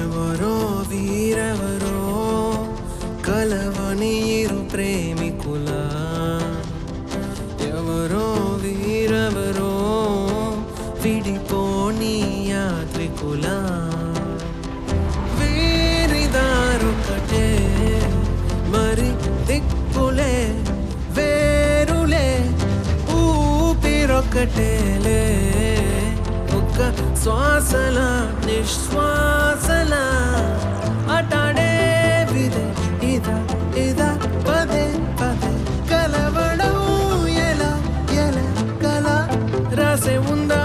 ఎవరో వీరెవరో కలవని ఇరు ప్రేమికుల ఎవరో వీరెవరో విడిపోని యాత్రికుల వీరిదారొకటే మరి దిక్కులే వేరులే ఊపిరొకటేలే ఒక్క శ్వాసల నిశ్వాసల అటాడే విదే ఇదా ఇదా పదే పదే కలవడం ఎలా ఎలా కల రాసే ఉందా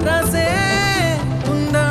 రాసే ఉందా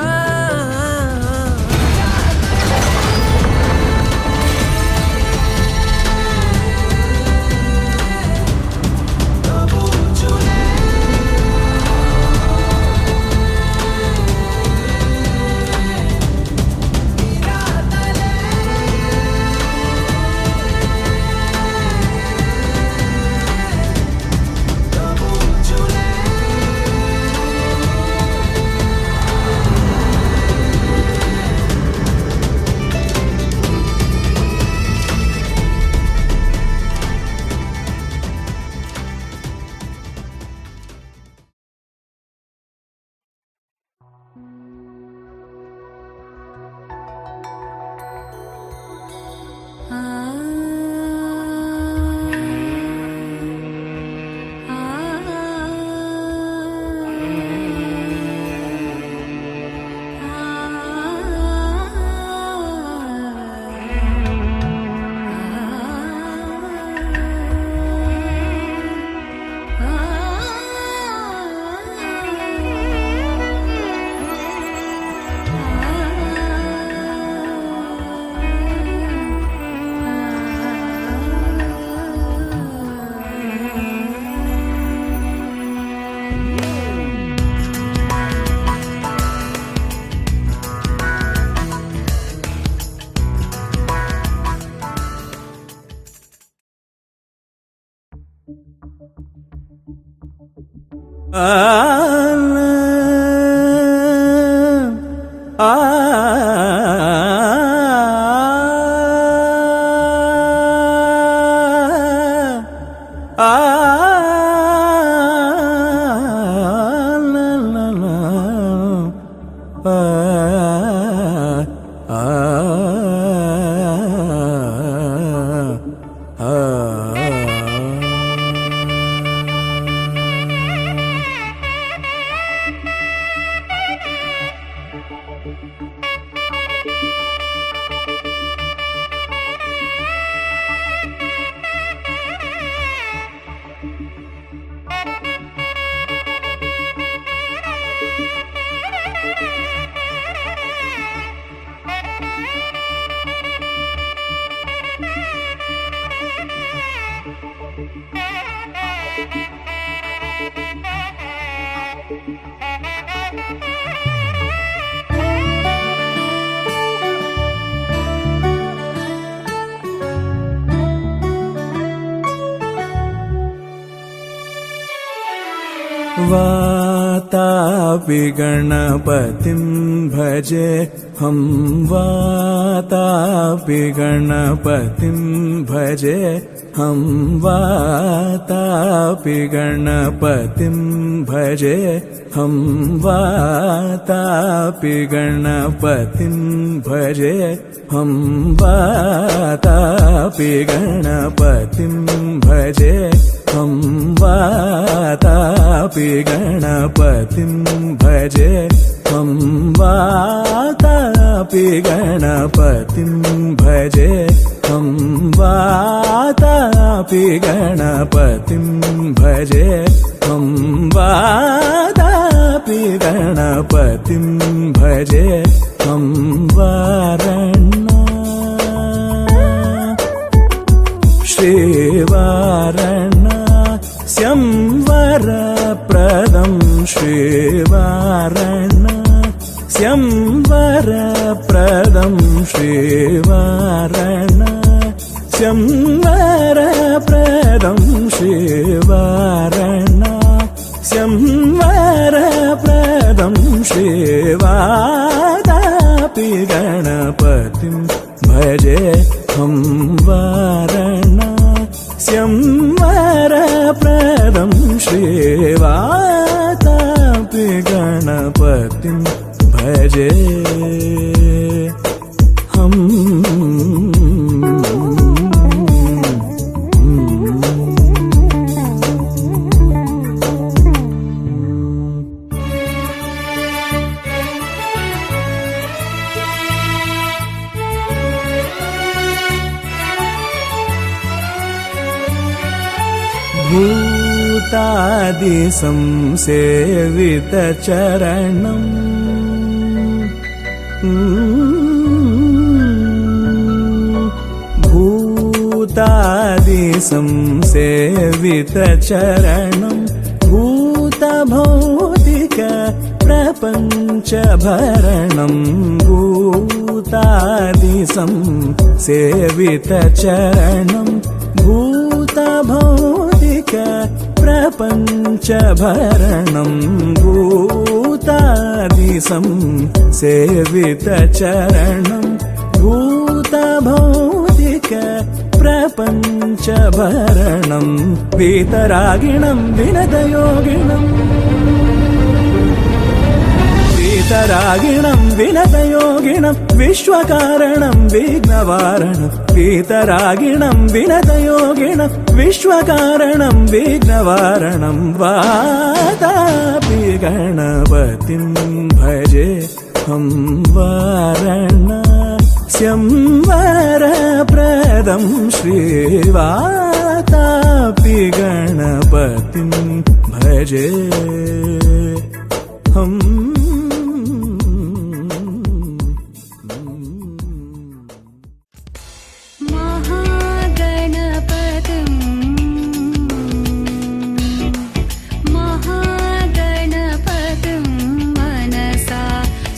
वातापि गणपतिं भजे हम वातापि गणपतिं भजे हम वातापि गणपतिं भजे हम वातापि गणपतिं भजे हम वातापि गणपतिं भजे हम वातापि गणपतिं भजे हम वातापि गणपतिं भजे हम वातापि गणपतिं भजे हम वातापि गणपतिं भजे हम वारणा श्रीवारणा संवरप्रदं श्रीवारणा संवरप्रदं श्रीवारणा संवरप्रदं श्रीवारणा संवरप्रदं श्रीवातापि गणपतिं भजे हम वाराणस्यं वरप्रदं श्रीवातापि गणपतिं भजे हम भूतादिसंसेवितचरणम् भूतादिसंसेवितचरणम् भूतभौतिक प्रपञ्चभरणम् भूतादिसंसेवितचरणम् भूतभौतिक प्रपञ्चभरणम् भूतादिसंसेवितचरणम् भूतभौतिक प्रपञ्चभरणम् वीतरागिणम् विनतयोगिनम् वीतरागिणम् विनतयोगिनम् विश्वकारणम् विघ्नवारणम् वीतरागिणम् विनतयोगिनम् विश्वकारणम् विघ्नवारणम् वातापि गणपतिं भजे हम वाराणस्यं वरप्रदं श्रीवातापि गणपतिं भजे हम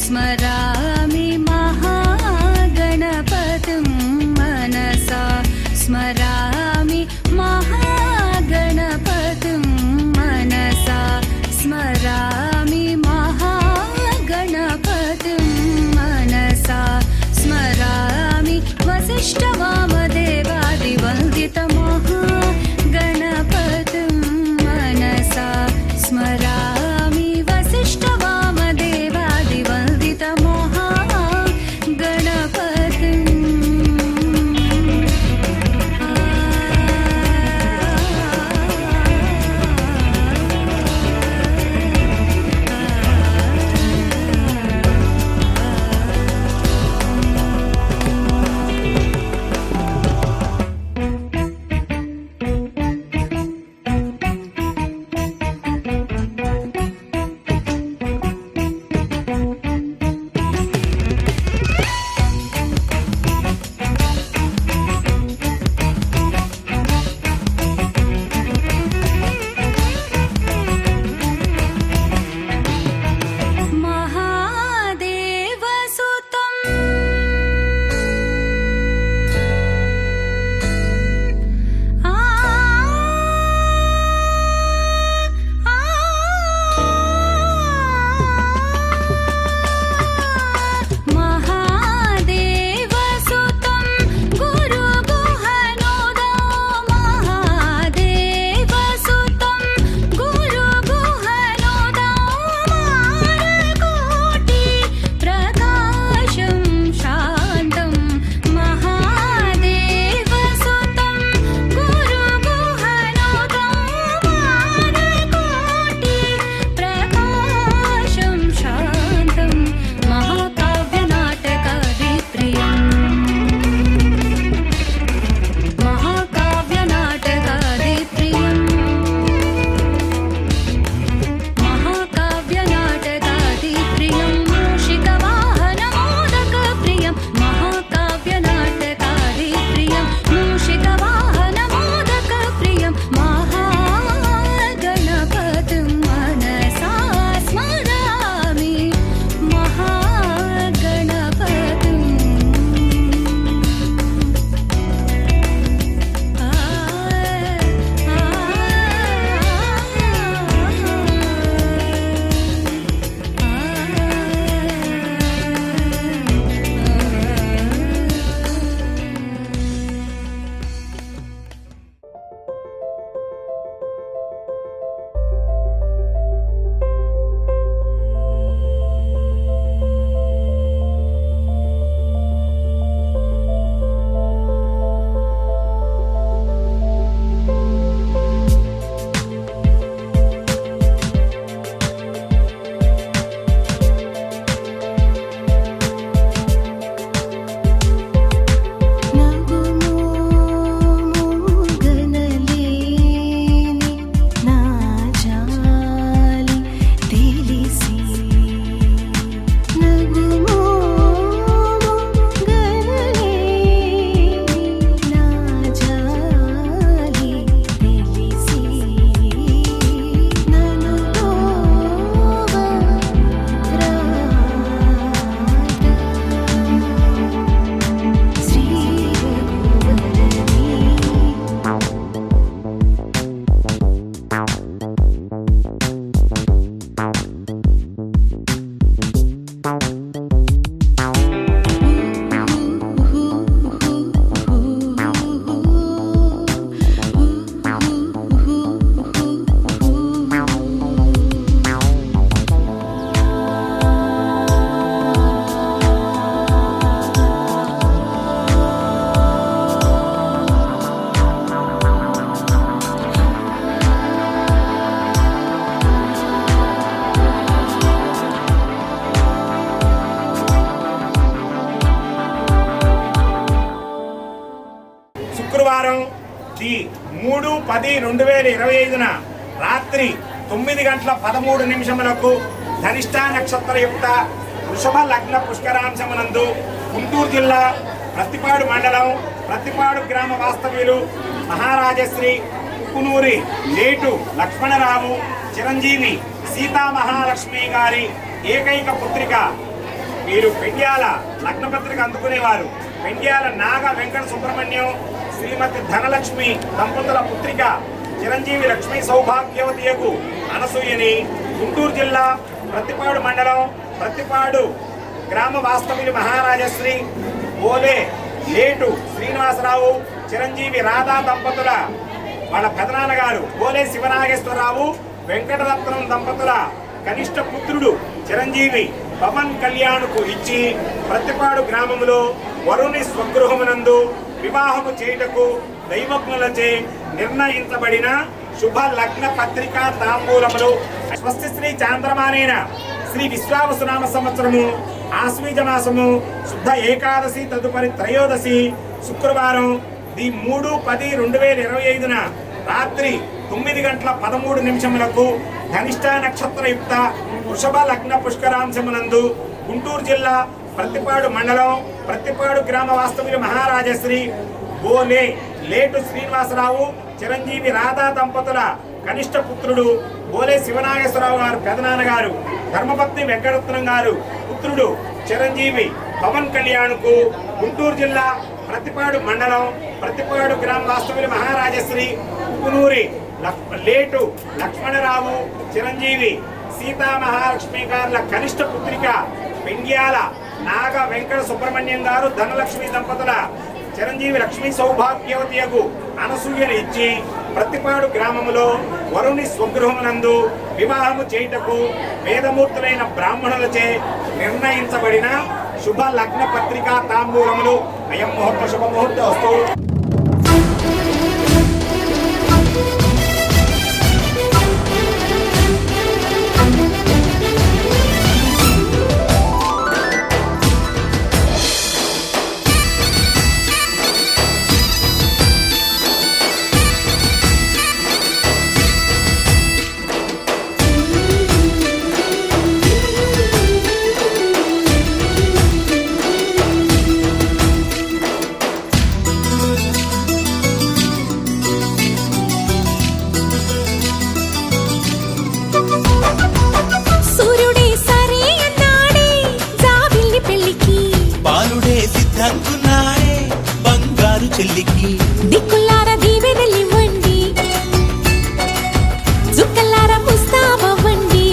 स्मरामि महागणपतिं मनसा स्मरामि महागणपतिं मनसा स्मरामि ది 3/10/2025 రాత్రి 9:13 ధనిష్ట నక్షత్రయుక్త వృషభ లగ్న పుష్కరాంశమునందు గుంటూరు జిల్లా ప్రత్తిపాడు మండలం ప్రత్తిపాడు గ్రామ వాస్తవ్యులు మహారాజశ్రీ ఉప్పునూరి లేటు లక్ష్మణరావు చిరంజీవి సీతామహాలక్ష్మి గారి ఏకైక పుత్రిక. వీరు పెండ్యాల లగ్నపత్రిక అందుకునేవారు. పెండ్యాల నాగ వెంకట సుబ్రహ్మణ్యం శ్రీమతి ధనలక్ష్మి దంపతుల పుత్రిక చిరంజీవి లక్ష్మీ సౌభాగ్యవతియకు అనసూయని గుంటూరు జిల్లా ప్రత్తిపాడు మండలం ప్రత్తిపాడు గ్రామ వాస్తవ్యులు మహారాజశ్రీ ఓలే లేటు శ్రీనివాసరావు చిరంజీవి రాధా దంపతుల వాళ్ళ పెదనాన్నగారు ఓలే శివనాగేశ్వరరావు వెంకటరత్నం దంపతుల కనిష్ట పుత్రుడు చిరంజీవి పవన్ కళ్యాణ్కు ఇచ్చి ప్రత్తిపాడు గ్రామంలో వరుణి స్వగృహమునందు వివాహము చేయుటకు దైవజ్ఞులచే నిర్ణయించబడిన శుభ లగ్న పత్రికా తాంబూలములు. స్వస్తి శ్రీ చాంద్రమానేన శ్రీ విశ్వావసునామ సంవత్సరము ఆశ్వీజ మాసము శుద్ధ ఏకాదశి తదుపరి త్రయోదశి శుక్రవారం ది 3/10/2025 రాత్రి 9:13 ధనిష్ట నక్షత్రయుక్త వృషభ లగ్న పుష్కరాంశమునందు గుంటూరు జిల్లా ప్రత్తిపాడు మండలం ప్రత్తిపాడు గ్రామ వాస్తవ్యులు మహారాజశ్రీ ఓలే లేటు శ్రీనివాసరావు చిరంజీవి రాధా దంపతుల కనిష్ట పుత్రుడు ఓలే శివనాగేశ్వరరావు గారు పెదనాన్నగారు ధర్మపత్ని వెంకటరత్నం గారు పుత్రుడు చిరంజీవి పవన్ కళ్యాణ్కు గుంటూరు జిల్లా ప్రత్తిపాడు మండలం ప్రత్తిపాడు గ్రామ వాస్తవ్యులు మహారాజశ్రీ ఉప్పునూరి లేటు లక్ష్మణరావు చిరంజీవి సీతామహాలక్ష్మి గారుల కనిష్ట పుత్రిక పెండ్యాల నాగ వెంకట సుబ్రహ్మణ్యం గారు ధనలక్ష్మి దంపతుల చిరంజీవి లక్ష్మీ సౌభాగ్యవతియకు అనసూయను ఇచ్చి ప్రత్తిపాడు గ్రామములో వరుణి స్వగృహమునందు వివాహము చేయుటకు వేదమూర్తులైన బ్రాహ్మణులచే నిర్ణయించబడిన శుభ లగ్న పత్రికా తాంబూలములు. అయం ముహూర్త శుభముహూర్త వస్తు. చెల్లికి దిక్కులార దీవెనలివ్వండి, చుక్కలార ముస్తాబవ్వండి.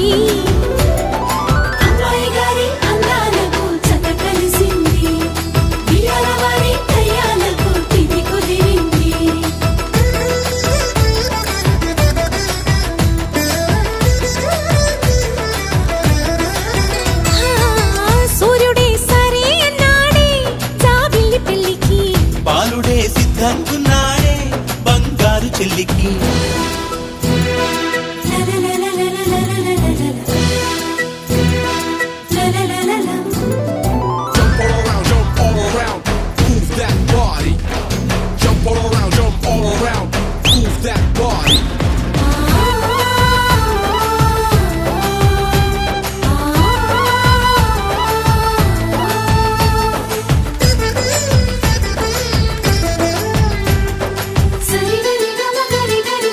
అమ్మాయి గారి అందాలకు చక్క కలిసింది, బియ్యాల వారి కయ్యాలకు తిది కుదిరింది. సూర్యుడే సరే అన్నాడే జాబిల్లి పెళ్లికి, బాలుడే సిద్ధంగున్నాడే బంగారు చెల్లికి. సరి గరి గమ గరి గరి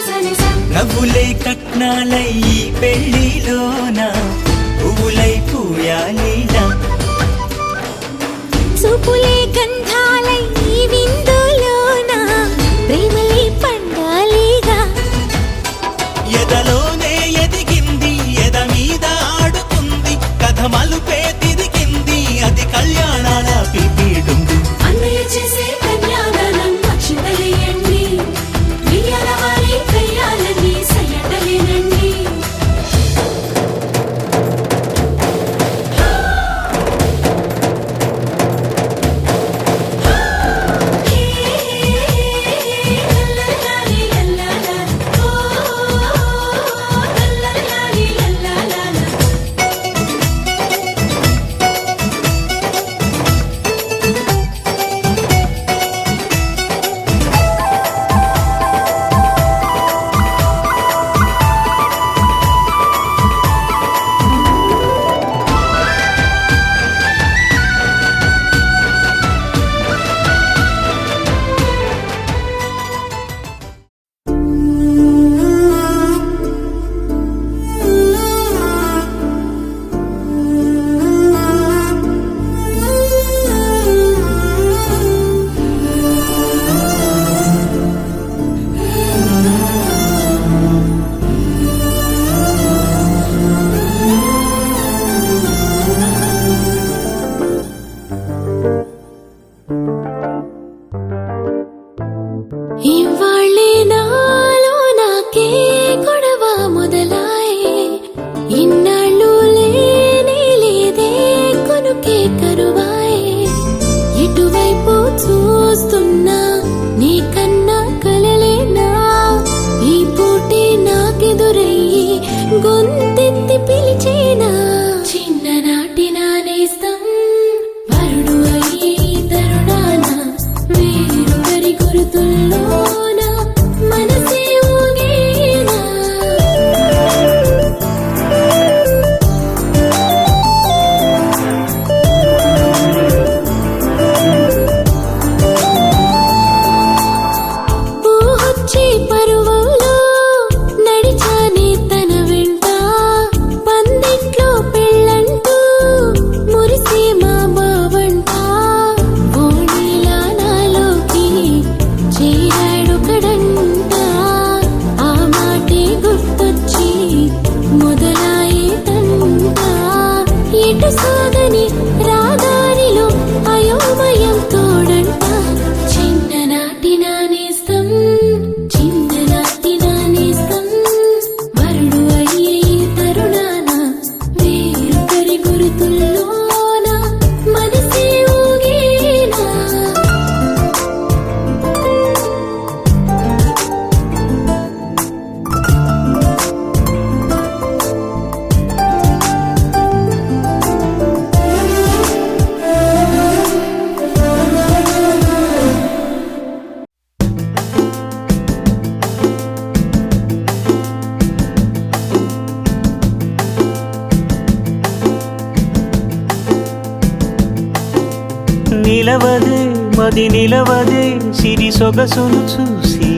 నిలవదే మది నిలవదే సిరి సొగసును చూసి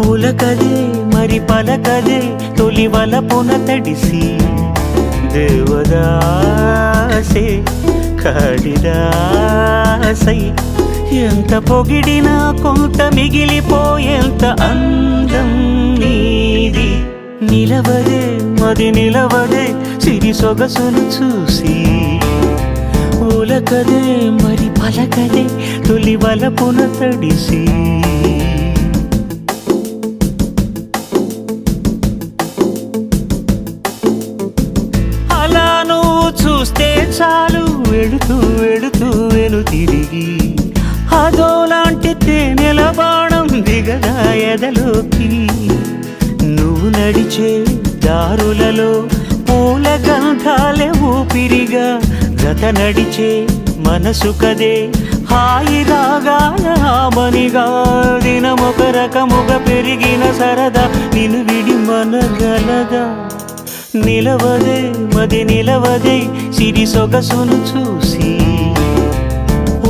ఉలకదే మరి పలకదే తొలి వలపున తడిసి దేవదాసే కాళిదాసై ఎంత పొగిడినా కొంత మిగిలిపోయేంత అందం నీది నిలవదే మది నిలవదే సిరి సొగసును చూసి ఉలకదే మరి పలకదే తొలి వలపున తడిసి అలా నువ్వు చూస్తే చాలు వెళుతూ వెళుతూ వెను తిరిగి అదోలాంటి తేనెల బాణం దిగదా ఎదలోకి నువ్వు నడిచే దారులలో పూల గంధాలే ఊపిరిగా జత నడిచే మనసు కదే హాయి రాగాల హామనిగా దినమొక రకముగా పెరిగిన సరదా నిన్ను విడి మనగలదా నిలవదే మది నిలవదే సిరి సొగసును చూసి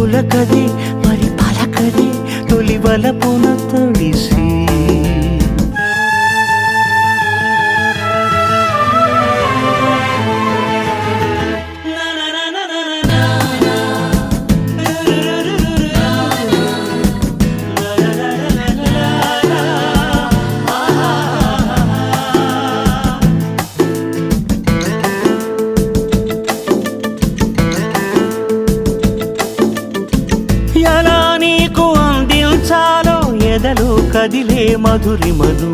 ఉలకదే మరి పలకదే తొలి వలపున తడిసి ఎలా నీకు అందించాలో ఎదలో కదిలే మధురిమను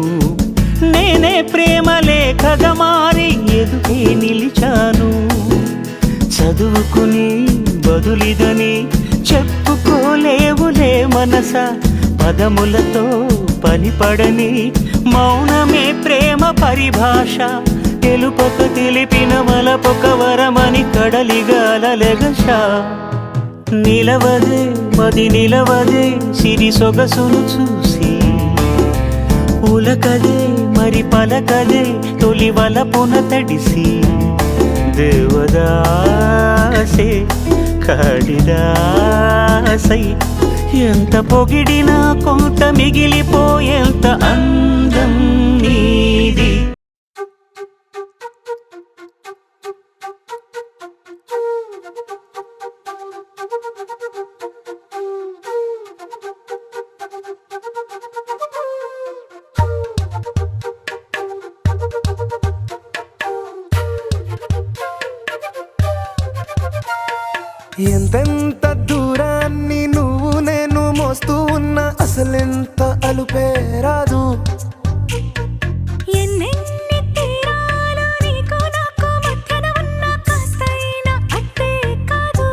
నేనే ప్రేమ లేఖగా మారి ఎదుటే నిలిచాను చదువుకుని బదులిదని చెప్పుకోలేవులే మనస పదములతో పనిపడని మౌనమే ప్రేమ పరిభాష తెలుపక తెలిపిన వలపొక వరమని కడలిగాలెగష నిలవదే మది నిలవదే సిరి సొగసును చూసి ఉలకదే మరి పలకదే తొలి వలపున తడిసి దేవదాసే కాళిదాసై ఎంత పొగిడినా కొంత మిగిలిపోయేంత అందం నీది ఎంతెంత దూరాన్ని నువ్వు నేను మోస్తూ ఉన్నా అసలెంత అలుపే రాదు ఎన్నెన్ని తీరాలు నీకు నాకు మధ్యన ఉన్న కాస్తైనా అట్టే కాదు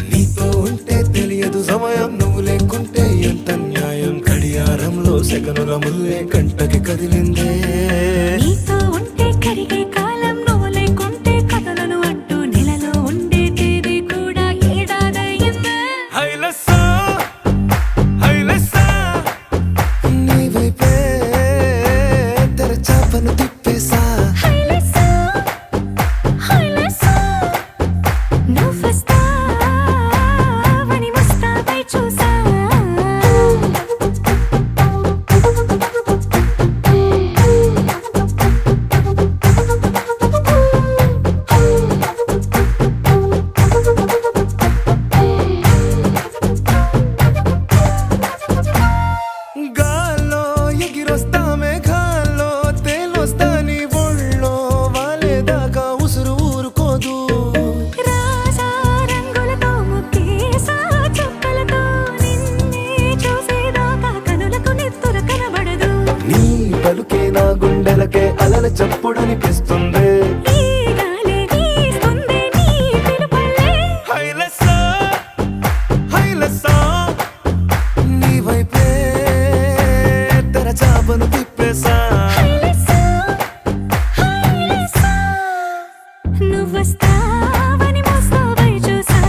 నీతో ఉంటే తెలియదు సమయం నువ్వు లేకుంటే ఎంత న్యాయం గడియారంలో సెకనుల ముల్లే కంటకి కదిలిందే నీతో ఉంటే కరిగే కాలం నువ్వు లేకుంటే కథలను అంటూ నెలలో ఉండే తేదీ కూడా ఏడాదయ్యిందే హైలెస్సా హైలెస్సా నీ వైపే తెరచాపను తిప్పేసా హైలెస్సా హైలెస్సా నువ్వు వస్తావని ముస్తాబై చూసా గాల్లో ఎగిరొస్తా మేఘాల్లో తేలొస్తా నీ ఒళ్ళో వాలేదాకా ఉసురు ఊరుకోదు రాజా రంగులతో ముక్కేసా చుక్కలతో నిన్నే చూసేదాకా కనులకు నెత్తురు కనబడదు నీ పలుకే నా గుండెలకే అలల చప్పుడనిపిస్తుంది ఈ గాలి వీస్తుంది నీ పిలుపులే హైలెస్సా హైలెస్సా నీ వైపే తెరచాపను తిప్పేసా హైలెస్సా హైలెస్సా నువ్వు వస్తావని ముస్తాబై చూసా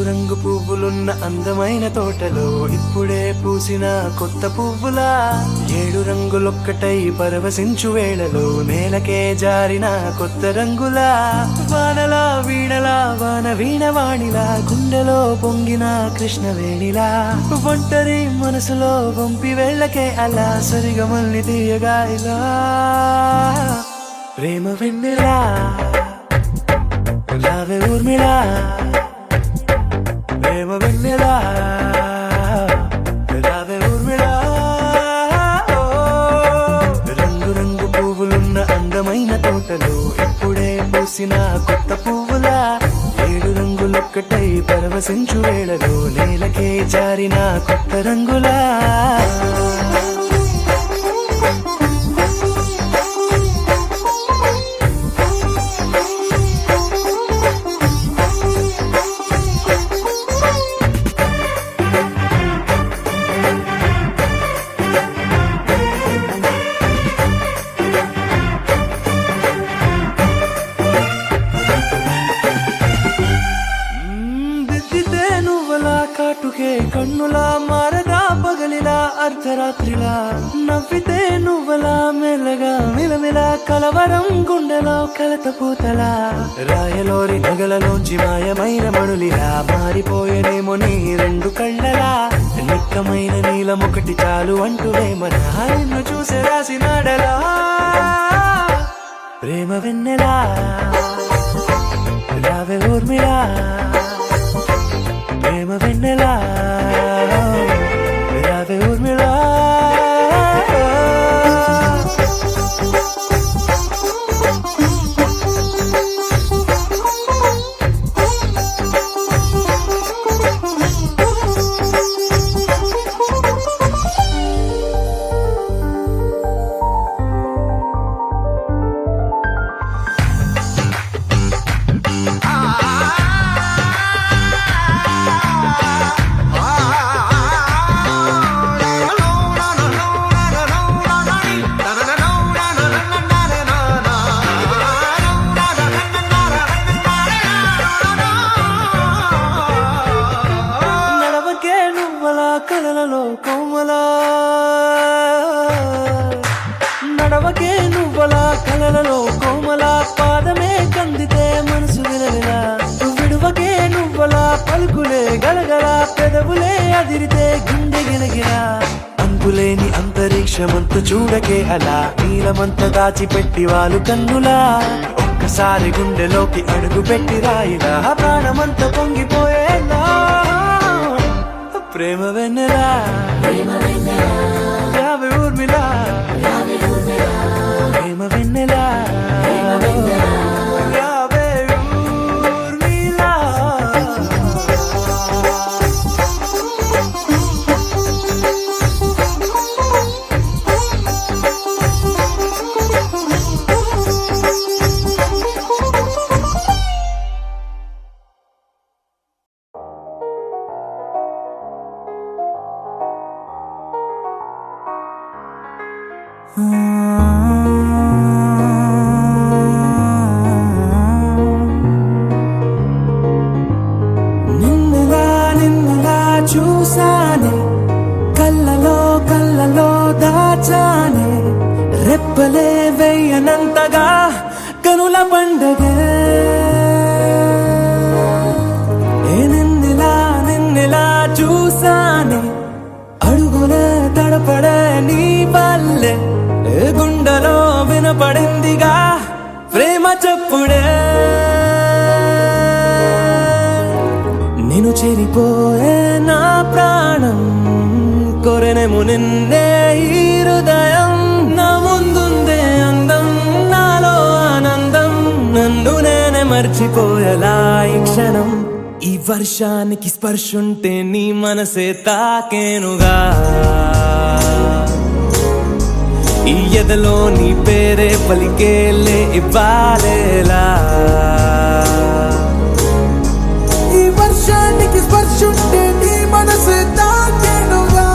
రంగు పువ్వులున్న అందమైన తోటలో ఇప్పుడే పూసిన కొత్త పువ్వులా 7 రంగులొక్కటై పరవశించు వేళలో నేలకే జారిన కొత్త రంగులా వానలా వీణలా వాన వీణవాణిలా గుండెలో పొంగిన కృష్ణవేణిలా ఒంటరి మనసులో వంపి వెళ్ళకే అలా సరిగమల్ని తీయగా ఇలా ప్రేమ వెన్నెలా రావే ఊర్మిళా ప్రేమ వెన్నెలా రావే ఊర్మిళా రంగు రంగు పువ్వులున్న అందమైన తోటలో ఇప్పుడే పూసిన కొత్త పువ్వులా 7 రంగులొక్కటై పరవశించు వేళలో నేలకే జారిన కొత్త రంగులా దిద్దితే నువ్వలా కాటుకే కన్నులా మారగా పగలిలా అర్ధరాత్రిలా నవ్వితే నువ్వలా మెల్లగా మిలమిలా కలవరం గుండెలో కలత పూతలా రాయలోరి నగలలోంచి మాయమైన మణులిలా మారిపోయేనేమో నీ 2 కళ్ళలా నిక్కమైన నీలమొకటి చాలు అంటూ వేమనా నిన్ను చూసే రాసినాడలా ప్రేమ వెన్నెలా రావే ఊర్మిళా ప్రేమ వెన్నెలా రావే ఊర్మిళా నడవకే నువ్వలా కలలలో కోమలా నడవకే నువ్వలా కలలలో కోమలా పాదమే కందితే మనసు విలవిలా విడువకే నువ్వలా పలుకులే గలగల పెదవులే అదిరితే గుండె గిలగిలా అంతులేని అంతరిక్షమంత చూడకే అలా నీలమంత దాచిపెట్టి వాళ్ళు కన్నులా ఒక్కసారి గుండెలోకి అడుగు పెట్టి రాయిలా ప్రాణమంత పొంగిపోయేలా ప్రేమ వెన్నెలా రావే ఊర్మిళా ప్రేమ వెన్నెలా రావే ఊర్మిళా నిన్నలా నిన్నలా చూసానే కళ్ళలో కళ్ళలో దాచానే రెప్పలే వెయ్యనంతగా కనుల పండగే నిన్నలా నిన్నలా చూసానే అడుగులే తడపడే నీ వల్లే గుండెలో వినపడిందిగా ప్రేమ చెప్పుడే నేను చెరిపోయే నా ప్రాణం కొరెనేమో నిన్నే ఈ హృదయం నా ముందుందే అందం నాలో ఆనందం నన్ను నేనే మర్చిపోయేలా ఈ క్షణం ఈ వర్షానికి స్పర్శుంటే నీ మనసే తాకేనుగా ఈ ఎదలో నీ పేరే పలికేలే ఇవ్వాలేలా ఈ వర్షానికి స్పర్శుంటే నీ మనసే తాకేనుగా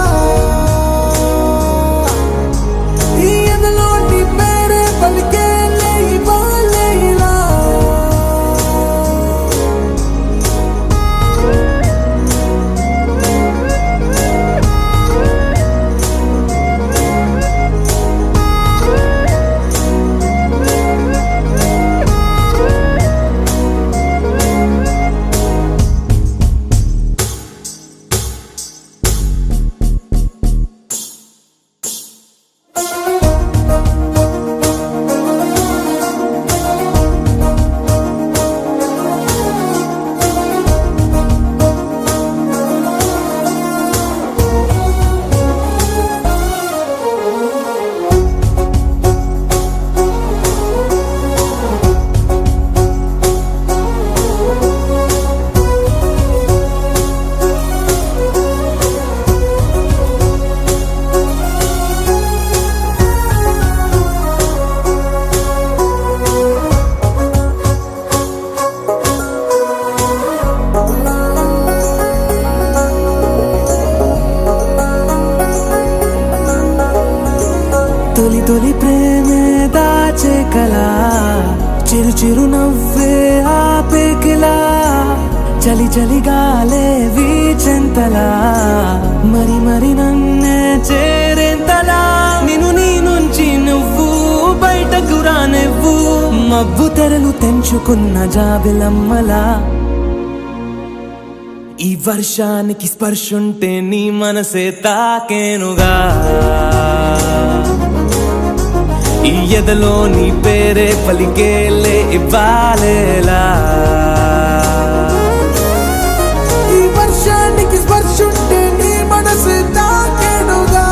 ఈ ఎదలో నీ పేరే పలికేలే ఇవ్వాలేలా తొలి ప్రేమే దాచే కలా చిరు చిరు నవ్వే ఆపే కిలా చలి చలి గాలే వీచెంతలా మరి మరి నన్నే చేరేంతలా నిన్ను నీ నుంచి నువ్వు బయటకు రానివ్వు మబ్బు తెరలు తెంచుకున్న జాబిలమ్మలా ఈ వర్షానికి స్పర్శుంటే నీ మనసే తాకేనుగా ఈ ఎదలో నీ పేరే పలికేలే ఇవ్వాలేలా ఈ వర్షానికి స్పర్శుంటే నీ మనసే తాకేనుగా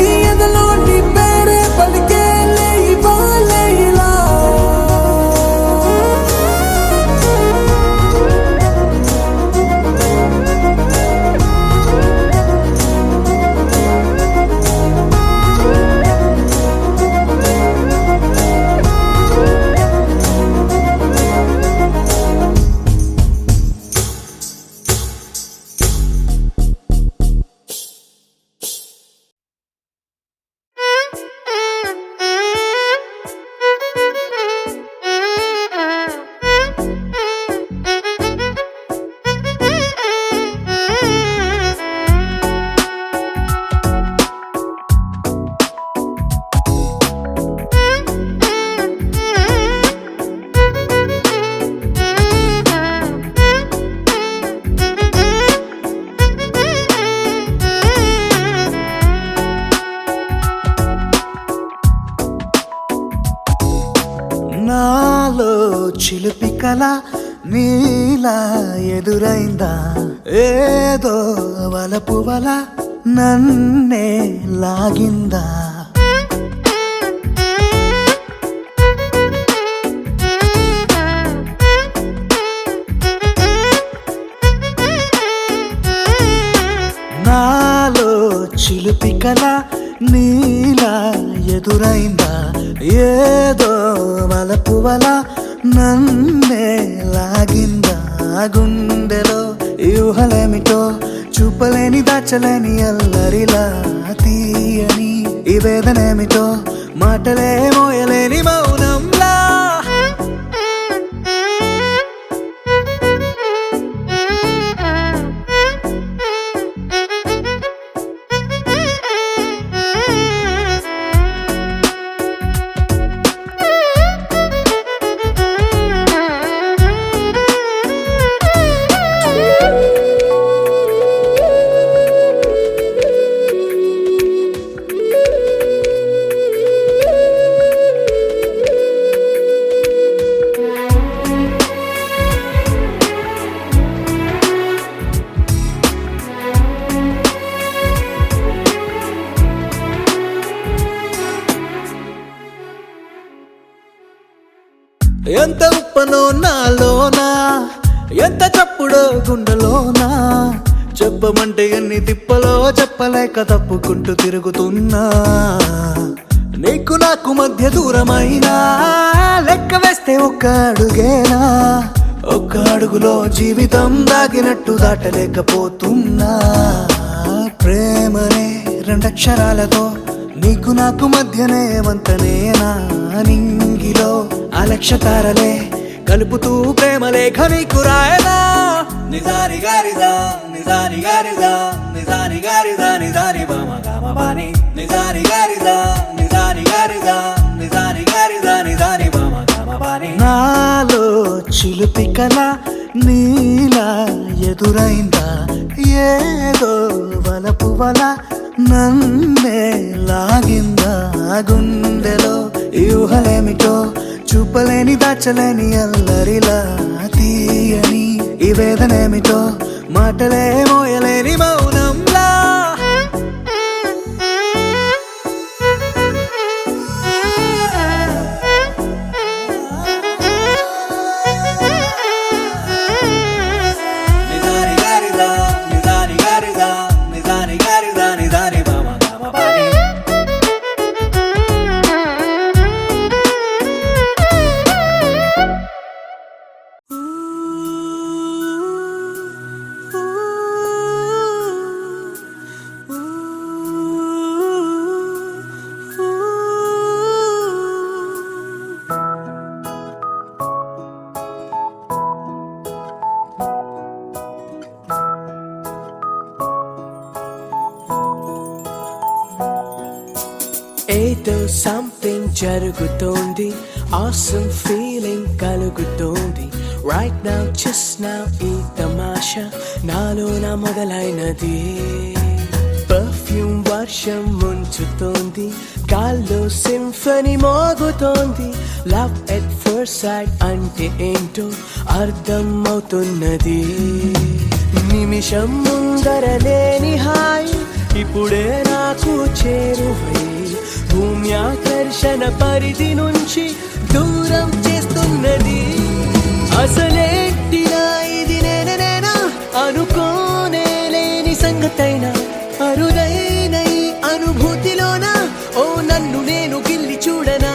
ఈ ఎదలో నీ పేరే పలికేలే ఇవ్వాలేలా నాలో చిలిపి కల నీలా ఎదురైందా ఏదో వలపు వల నన్నే లాగిందా నాలో చిలిపి కల నీలా ఎదురైందా ఏదో వలపు వల నన్నే లాగిందా గుండెలో యూహలేమిటో చూపలేని దాచలేని అల్లరిలా తీయని ఈ వేదనేమిటో మాటలే మోయలేని మౌనంలా ఎంత ఉప్పనో నాలోనా ఎంత చప్పుడో గుండెలోనా చెప్పమంటే ఎన్ని తిప్పలో చెప్పలేక తప్పుకుంటూ తిరుగుతున్నా నీకు నాకు మధ్య దూరమైనా లెక్క వేస్తే ఒక్క అడుగేనా ఒక్క అడుగులో జీవితం దాగినట్టు దాటలేకపోతున్నా ప్రేమనే రెండక్షరాలతో నీకు నాకు మధ్యనే వంతనేనా నింగిలో అలక్షతారలే కలుపుతూ ప్రేమ లేఖ నీకు రాయనా నిజాని గారిదా నిజాని గారిదా నిజాని గారిదా నిజాని బామ గామ బాని నిజాని గారిదా నిజాని గారిదా నిజాని గారిదా నిజాని బామ గామ బాని నాలో చిలిపి కల నీలా ఎదురైందా ఏదో వలపు వల నన్నే లాగిందా గుండెలో యూహలేమిటో చూపలేని దాచలేని అల్లరిలా తీయని ఈ వేదనేమిటో మాటలే మోయలేని మౌనంలా నిజాని గారిదా నిజాని గారిదా నిజాని గారిదా నిజాని బామ గామ బాని ఏదో సంథింగ్ జరుగుతోంది, awesome feeling కలుగుతోంది. Right now, just now ఈ తమాషా నాలోన మొదలైనది. పర్ఫ్యూమ్ వర్షం ముంచుతోంది, గాల్లో సింఫనీ మోగుతోంది. లవ్ ఎట్ ఫస్ట్ సైట్ అంటే ఏంటో అర్థం అవుతున్నది. నిమిషం ముందర లేని హాయి ఇప్పుడే నాకు చేరువై భూమి ఆకర్షణ పరిధి నుంచి దూరం చేస్తున్నది. అసలేంటినా ఇది నేనేనా అనుకోనే లేని సంగతైనా అరుదైన ఈ అనుభూతిలోన ఓ నన్ను నేను గిల్లి చూడనా.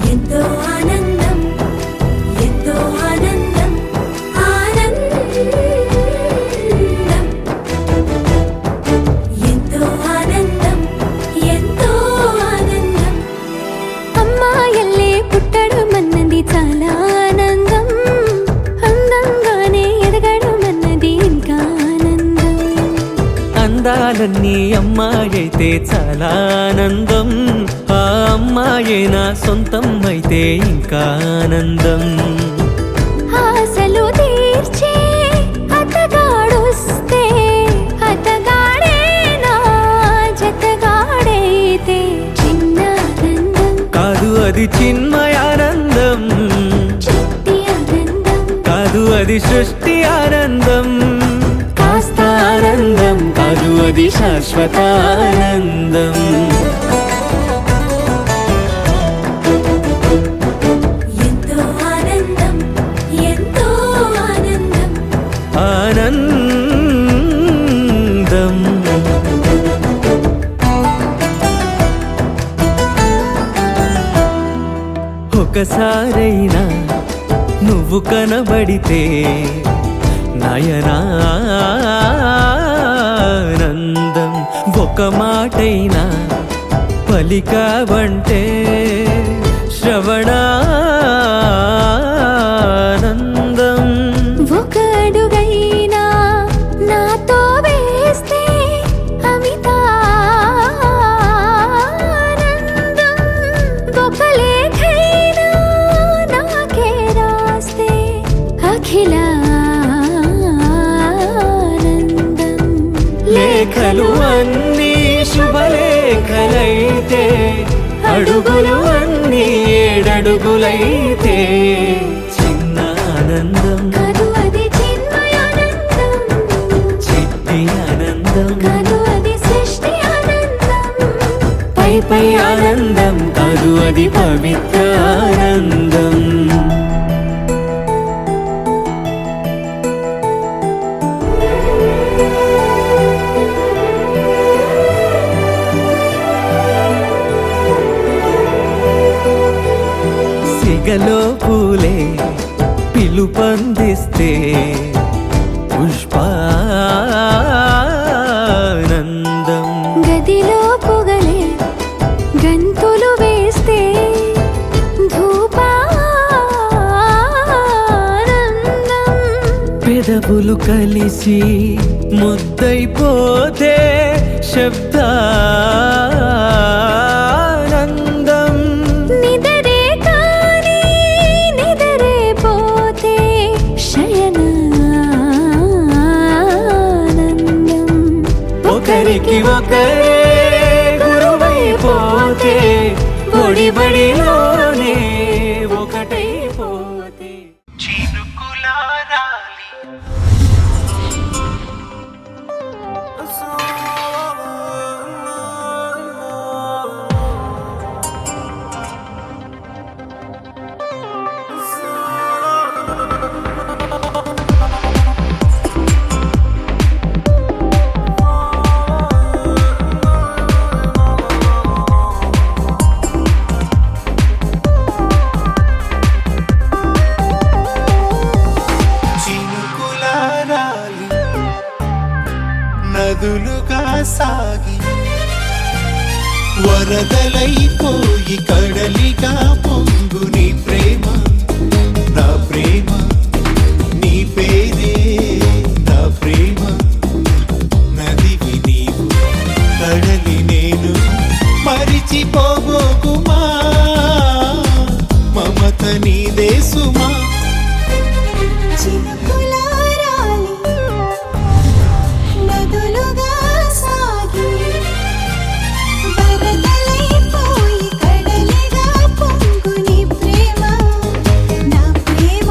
ఎంతో ఆనందం ఎంతో ఆనందం ఆనందం ఎంతో ఆనందం ఎంతో ఆనందం అమ్మాయల్లే పుట్టడం అన్నది చాలా ఆనందం అందంగానే ఎదగడం అన్నది ఇంకా ఆనందం అందాలన్నీ అమ్మాయైతే చాలా ఆనందం ఆ అమ్మాయే నా సొంతం అయితే ఇంకా ఆనందం ఆశలు తీర్చే అతగాడొస్తే అతగాడే నా జతగాడైతే చిన్న ఆనందం కాదు అది చిన్మయానందం చిట్టి ఆనందం కాదు అది సృష్టి ఆనందం కాస్త ఆనందం కాదు అది శాశ్వత ఆనందం ఎంతో ఆనందం ఎంతో ఆనందం ఆనందం ఒకసారైనా నువ్వు కనబడితే నయనానందం ఒక మాటైనా పలికావంటే శ్రవణానందం ఒక అడుగైనా నాతో వేస్తే అమితానందం ఒక లేఖైనా నాకే రాస్తే అఖిలానందం లేఖలు అన్నీ శుభలేఖలైతే అడుగులు అన్నీ ఏడడుగులైతే చిన్న ఆనందం కాదు అది చిన్మయానందం చిట్టి ఆనందం కాదు అది సృష్టి ఆనందం పై పై ఆనందం కాదు అది పవిత్ర ఆనందం సిగలో పూలే పిలుపందిస్తే పుష్పానందం గదిలో పొగలే గంతులు వేస్తే ధూపానందం పెదవులు కలిసి ముద్దైపోతే శబ్దానందం నిదరే కాని నిదరే పోతే శయనానందం ఒకరికి ఒకరే గురువైపోతే ఒడిబడిలోనే ఒకటైపోతే చినుకులారాలి చినుకులారాలి నదులుగా సాగి వరదలైపోయి కడలిగా పొంగు నీ ప్రేమ నా ప్రేమ నీ పేరే నా ప్రేమ నదివి నీవు కడలి నేను మరిచిపోబోకుమా మమత నీదే సుమా నదులుగా సాగి వరదలైపోయి కడలిగా పొంగు నీ ప్రేమ నా ప్రేమ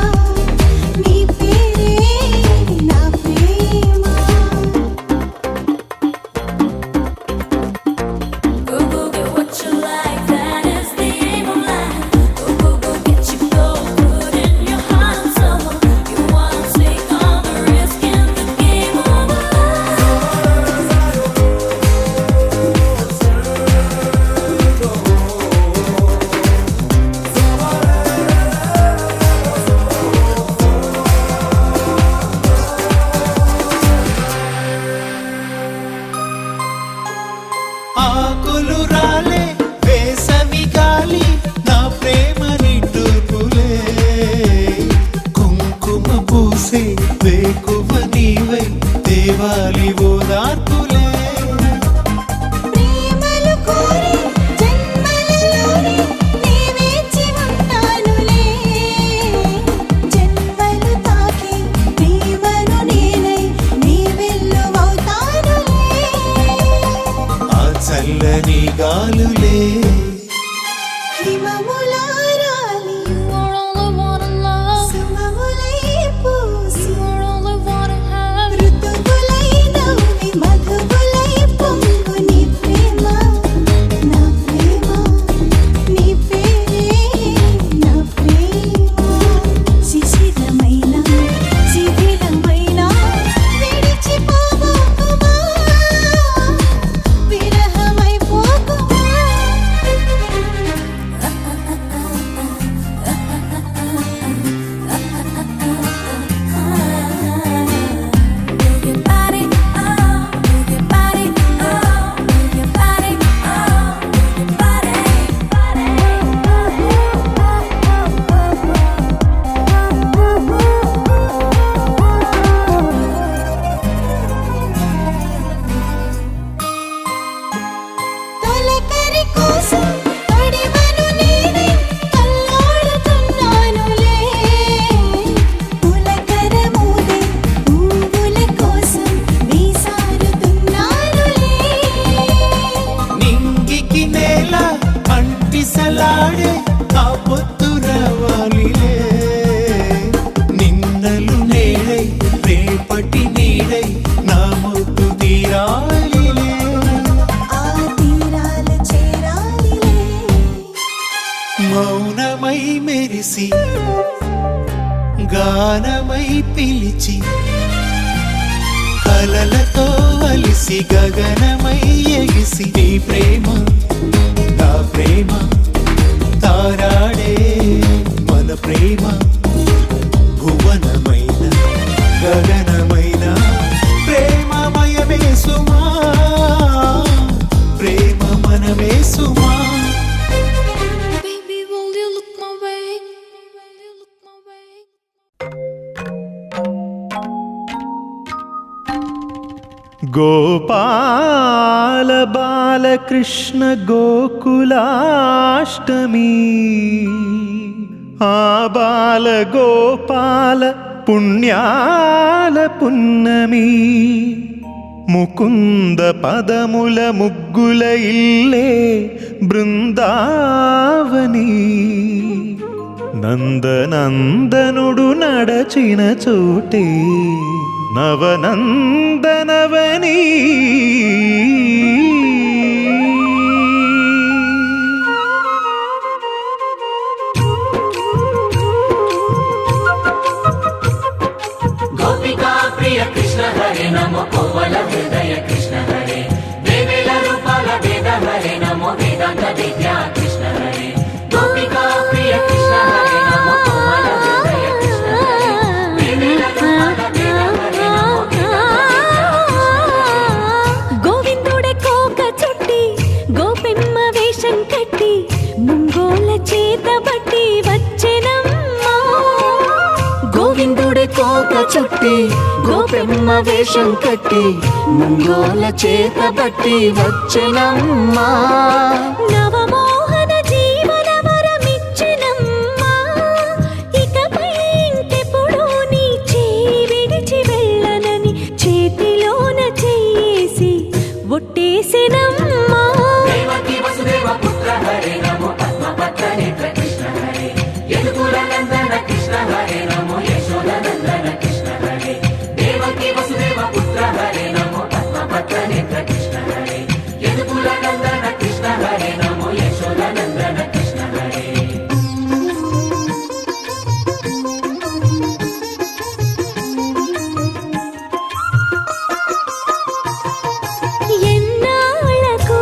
పిలిచి కలలతో అలిసి గగనమై ఎగిసి నీ ప్రేమ నా ప్రేమ తారాడే మన ప్రేమ భువనమైన గగనమైన ప్రేమమయమే సుమా ప్రేమ మనమే సుమా Baby, will you look my way? Will you look my way? Gopala Balakrishna Gokulashtami ఆ బాల గోపాల పుణ్యాల పున్నమి ముకుంద పదముల ముగ్గుల ఇల్లే బృందావని నందనందనుడు నడచిన చోటే నవనందనవని గోపికా ప్రియ కృష్ణ హరే నమో కోవల హృదయ కృష్ణ హరే దేవేల రూపాల వేద హరే నమో వేదాంత విద్యా కృష్ణ హరే గోపికా ప్రియ కృష్ణ హరే నమో కోవల హృదయ కృష్ణ హరే దేవేల రూపాల వేద హరే నమో గోవిందుడే కోక చుట్టి గోపెమ్మ వేషం కట్టి ముంగోల చేత బట్టి వచ్చెనమ్మా గోవిందుడే కోక చుట్టి గోపెమ్మ వేషం కట్టి ముంగోల చేత బట్టి వచ్చెనమ్మా నవమోహన జీవన వరమిచ్చెనమ్మా ఇకపై ఇంకెప్పుడు నీ చేయి విడిచి వెళ్ళనని చేతిలోన చెయ్యేసి ఒట్టేసెనమ్మా దేవకీ వసుదేవ పుత్ర హరే నమో పద్మపత్ర నేత్ర కృష్ణ హరే యదుకుల నందన కృష్ణ హరే నమో యశోద నందన కృష్ణ హరే దేవకీ వసుదేవ పుత్ర హరే నమో పద్మపత్ర నేత్ర కృష్ణ హరే యదుకుల నందన కృష్ణ హరే నమో యశోద నందన కృష్ణ హరే ఎన్నాళ్ళకు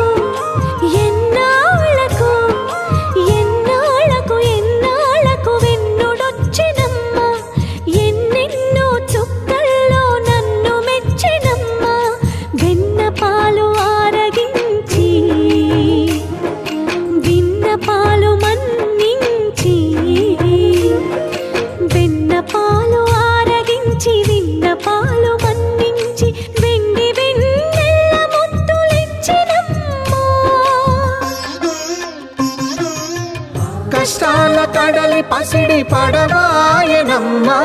ఎన్నాళ్ళకు ఎన్నాళ్ళకు ఎన్నాళ్ళకు వెన్నుడొచ్చినమ్మా ఎన్నెన్నో చుక్కల్లో నన్ను మెచ్చినమ్మా వెన్న పాలు ఆరగించి విన్న పాలు మన్నించి వెన్న పాలు ఆరగించి విన్న పాలు మన్నించి వెండి వెన్నెల్ల ముద్దులిచ్చినమ్మా కష్టాల కడలి పసిడి పడవాయనమ్మా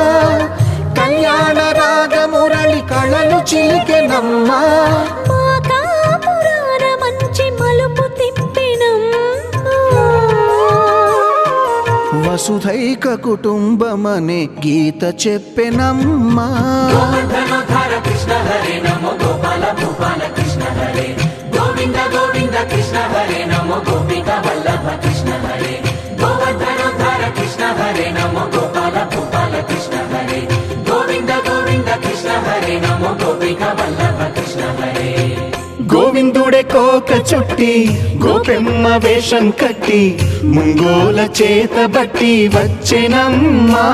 కళ్యాణ రాగమురళి కళలు చిలికెనమ్మా మా కాపురాన మంచి మలుపు తిప్పినమ్మా వసుధైక కుటుంబమనే గీత చెప్పెనమ్మా గోవర్ధనోద్ధార కృష్ణ హరే నమో గోపాల భూపాల కృష్ణ హరే గోవింద గోవింద కృష్ణ హరే నమో గోపిక వల్లభ కృష్ణ హరే గోవర్ధనోద్ధార కృష్ణ హరే నమో గోపాల భూపాల కృష్ణ హరే గోవింద గోవింద కృష్ణ హరే నమో గోపిక వల్లభ కృష్ణ హరే గోవిందుడే కోక చుట్టి గోపెమ్మ వేషం కట్టి ముంగోల చేత బట్టి వచ్చెనమ్మా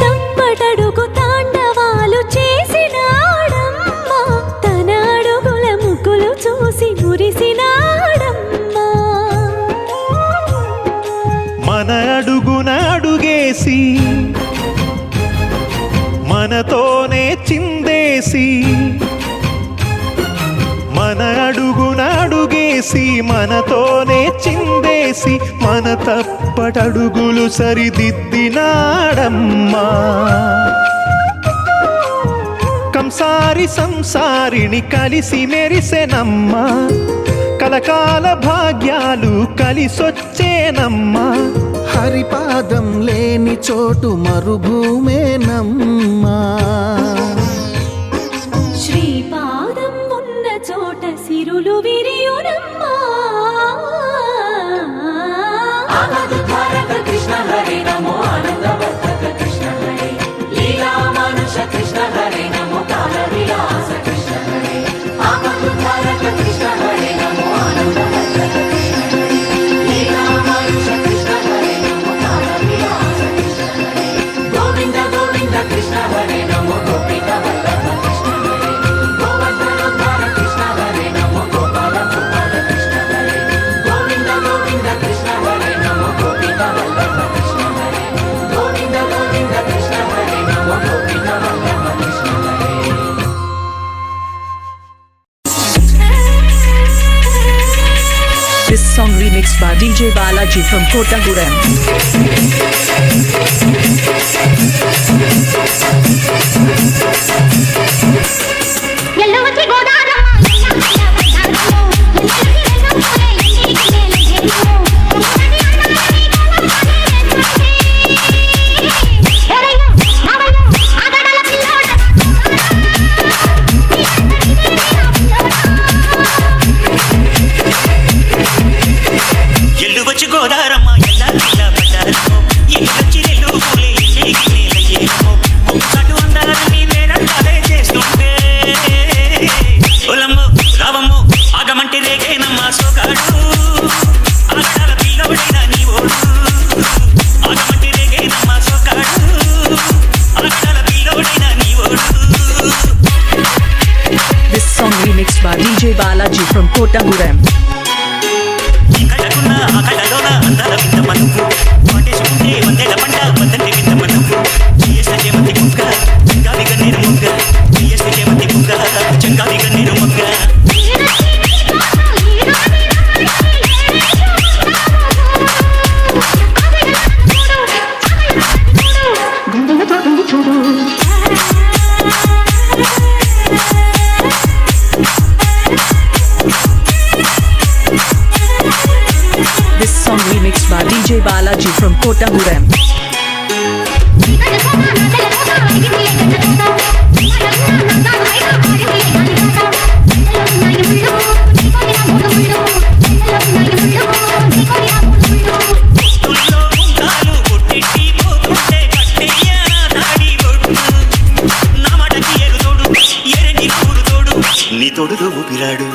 తప్పటడుగు తాండవాలు చేసినాడమ్మా తన అడుగుల ముగ్గులు చూసి మురిసినాడమ్మా మన అడుగున అడుగేసి మనతోనే చిందేసి మన అడుగున అడుగేసి మనతోనే చిందేసి మన తప్పటడుగులు సరిదిద్దినాడమ్మా సంసారిణి కలిసి మెరిసెనమ్మా కలకాల భాగ్యాలు కలిసొచ్చేనమ్మా హరిపాదం లేని చోటు మరుభూమేనమ్మా శ్రీపాదం ఉన్న చోట సిరులు విరియునమ్మా ఆనందధారక కృష్ణ హరే నమో ఆనందవర్ధక కృష్ణ హరే లీలా మానుష కృష్ణ హరే నమో కాల విలాస కృష్ణ హరే ఆనందధారక కృష్ణ హరే నమో ఆనందవర్ధక కృష్ణ హరే లీలా మానుష కృష్ణ హరే నమో కాల విలాస కృష్ణ హరే గోవింద గోవింద కృష్ణ హరే నమో గోపిక వల్లభ కృష్ణ హరే గోవర్ధనోద్ధార కృష్ణ హరే నమో గోపాల గోపాల కృష్ణ హరే గోవింద గోవింద కృష్ణ హరే నమో గోపిక వల్లభ కృష్ణ హరే గోవింద గోవింద కృష్ణ హరే నమో గోపిక Vallabha Krishna Hare This song remixed by DJ Balaji from Kottagurem. ఎల్లువచ్చి గోదారమ్మ ఎల్లా పడ్డారమ్మో ఎల్లొచ్చి నెల్లు పూలే చేయినేలయ్యేమో ఒక్కడు అందాలని వేరంటాలే చేస్తుంటే ఒలమ్మో రావమ్మో ఆగమంటే రేగేనమ్మ సోగాడు ఆగడాల పిల్లవడైనా నీ ఓడు ఆగమంటే రేగేనమ్మ సోగాడు ఆగడాల పిల్లవడైనా నీ ఓడు This song remixed by DJ Balaji from Kottagurem. కళ్ళకున్న ఆ కళ్ళలోన అందాల వింత మనుపు వాటేసుకుంటే వందేల పంట వద్దంటే వింత మనుపు జీఎస్టీ చేమంతి ముగ్గ చెంగావి గన్నేరు ముగ్గ జీఎస్టీ చేమంతి ముగ్గ చెంగావి గన్నేరు ముగ్గ This song remixed by DJ Balaji from Kottagurem. తుల్లో ఉంగాలు కొట్టెట్టి పోతుంటే కట్టెయ్య దాడి ఒడ్డు నా మాటకి ఎరు తోడు ఎరని ఊరు తోడు నీ తోడుతో ఊపిరాడు